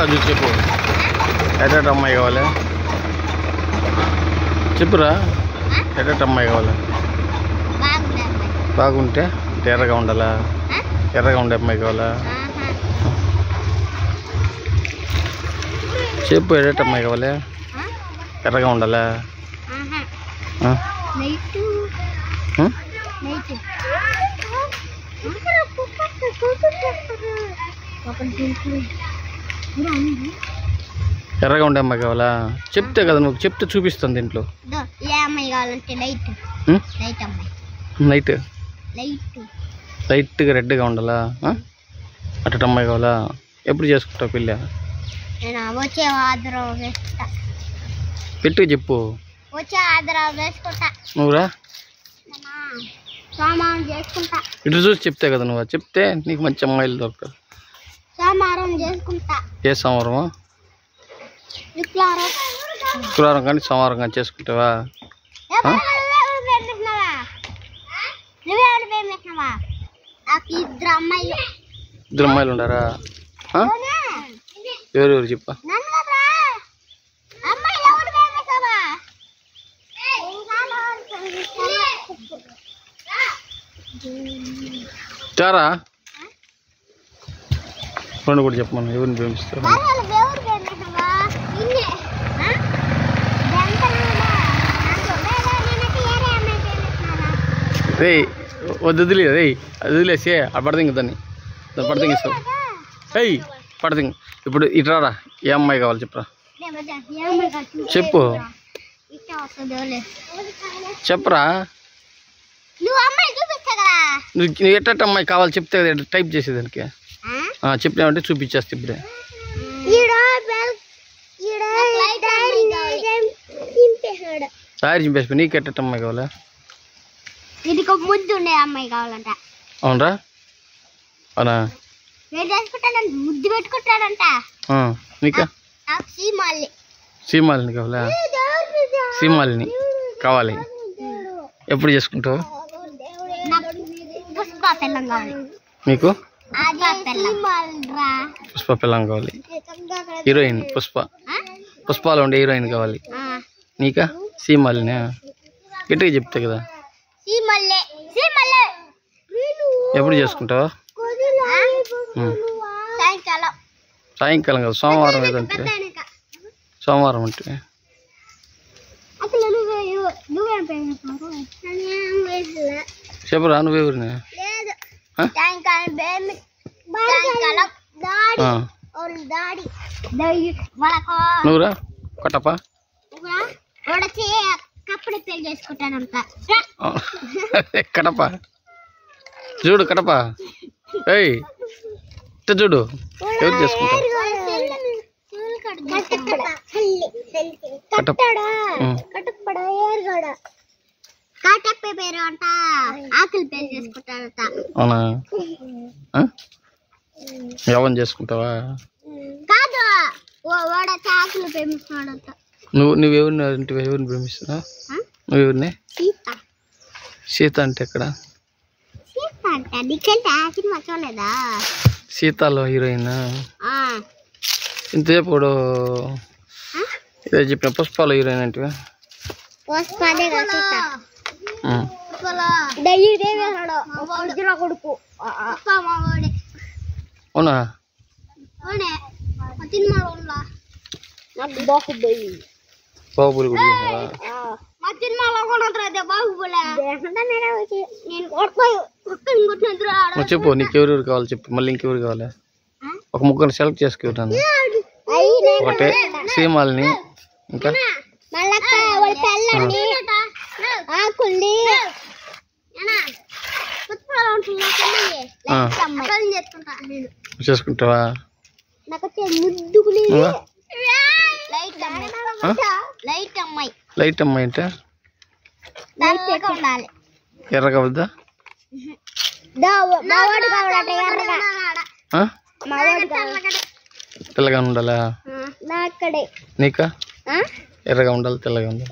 చూసి చెప్పు ఎట్ట అమ్మాయి కావాలి చెప్పురా ఎట్ట అమ్మాయి కావాలి బాగుంటే ఎర్రగా ఉండాలా ఎర్రగా ఉండే అమ్మాయి కావాలా చెప్పు ఎట్ట అమ్మాయి కావాలి ఎర్రగా ఉండాలా ఎర్రగా ఉండే అమ్మాయి కావాలా చెప్తే కదా నువ్వు చెప్తే చూపిస్తాను దీంట్లో లైట్గా రెడ్గా ఉండాలా అట్ట అమ్మాయి కావాలా ఎప్పుడు చేసుకుంటావు పెళ్ళి పెట్టుకు చెప్పు నువ్వురా ఇటు చూసి చెప్తే కదా నువ్వు చెప్తే నీకు మంచి అమ్మాయిలు దొరుకుతారు ఏ సోమవారమా శుక్రవారం కానీ సోమవారం కానీ చేసుకుంటావా ఇద్దరు అమ్మాయిలు ఉండారా ఎవరెవరు చెప్పా చారా రెండు కూడా చెప్పమను ఎవరిని ప్రేమిస్తారు రే వద్దులే రే అది వదిలేసే అది పడదింగ్ దాన్ని పడదింగ్ ఇస్తావు ఏయ్ పడదింగ్ ఇప్పుడు ఇట్రారా ఏ అమ్మాయి కావాలి చెప్పరా చెప్పు చెప్పరా నువ్వు ఎట్ట అమ్మాయి కావాలి చెప్తే టైప్ చేసేదానికి చెప్పినామంటే చూపించేస్తా ఇప్పుడే తయారు చింపేసి నీకు ఎట్ట అమ్మాయి కావాలా అవునరా అవునా ముద్దు పెట్టుకుంటాడంట నీకా సీమాలిని కావాలా సీమాలిని కావాలి ఎప్పుడు చేసుకుంటావు మీకు పుష్ప పిల్లం కావాలి హీరోయిన్ పుష్పాలో ఉండే హీరోయిన్ కావాలి నీకా సీమాలిని గట్టిగా చెప్తా కదా ఎప్పుడు చేసుకుంటావా సాయంకాలం కదా సోమవారం ఏదంటే సోమవారం అంటే చెప్పరా నువ్వెవరిని నువ్వురా కట్టప్ప కడప చూడు కడప ఏయ్ చూడు ఎవరు చేసుకుంటారు అవునా ఎవరిని చేసుకుంటావా నువ్వెవరిని ఎవరిని ప్రేమిస్తున్నా నువ్వెవరిని సీత అంటే ఎక్కడ సీతాలో హీరోయిన్ ఇంతసేపు ఇదే చెప్పిన పుష్పాలో హీరోయిన్ అంటే అవునా బాహుబలి కూడా చెప్పు నీకెవరెవరు కావాలి చెప్పు మళ్ళీ ఇంకెవరు కావాలి ఒక ముగ్గురు సెలెక్ట్ చేసుకుంటాను ఒకటే సీమాలని ఇంకా చేసుకుంటావా లైట్ అమ్మాయి అంటే ఎర్రగా వద్దా తెల్లగా ఉండాలా నీకా ఎర్రగా ఉండాలి తెల్లగా ఉండాలి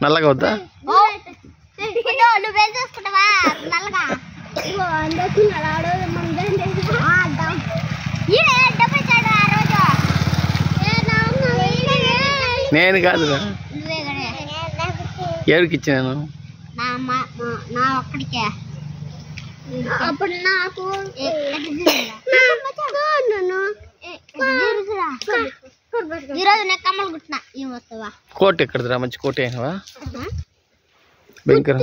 నల్లగా వద్దా నేను కాదురా, ఎవరికి ఇచ్చినాను? నా ఒక్కడికే. అప్పుడు నాకు ఈరోజు నేను కమ్మలు కుట్టినా. ఏం వస్తావా? కోట్ ఎక్కడదిరా? మంచి కోట్ అయినవా? భయంకర.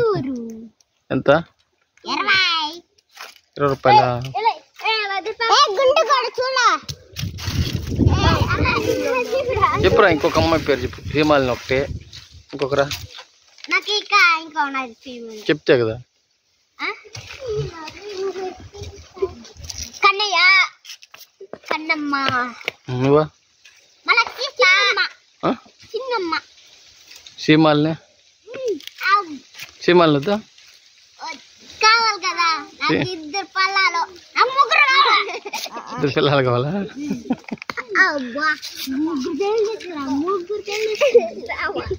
ఎంత? 20 రూపాయలా? చెప్పురా, ఇంకొక అమ్మాయి పేరు చెప్పు. హేమాలిని ఒకటే, ఇంకొకరా? నాకు ఇంకా ఉన్నది చెప్తే కదా. కన్నయ్య, కన్నమ్మ, నువ్వా? చిన్నమ్మ, సీమాలిని. సీమాలిని వద్దా? కావాలి కదా. నాకు 2 పిల్లలు, 2 పిల్లలు కావాలా? ముగ్గురు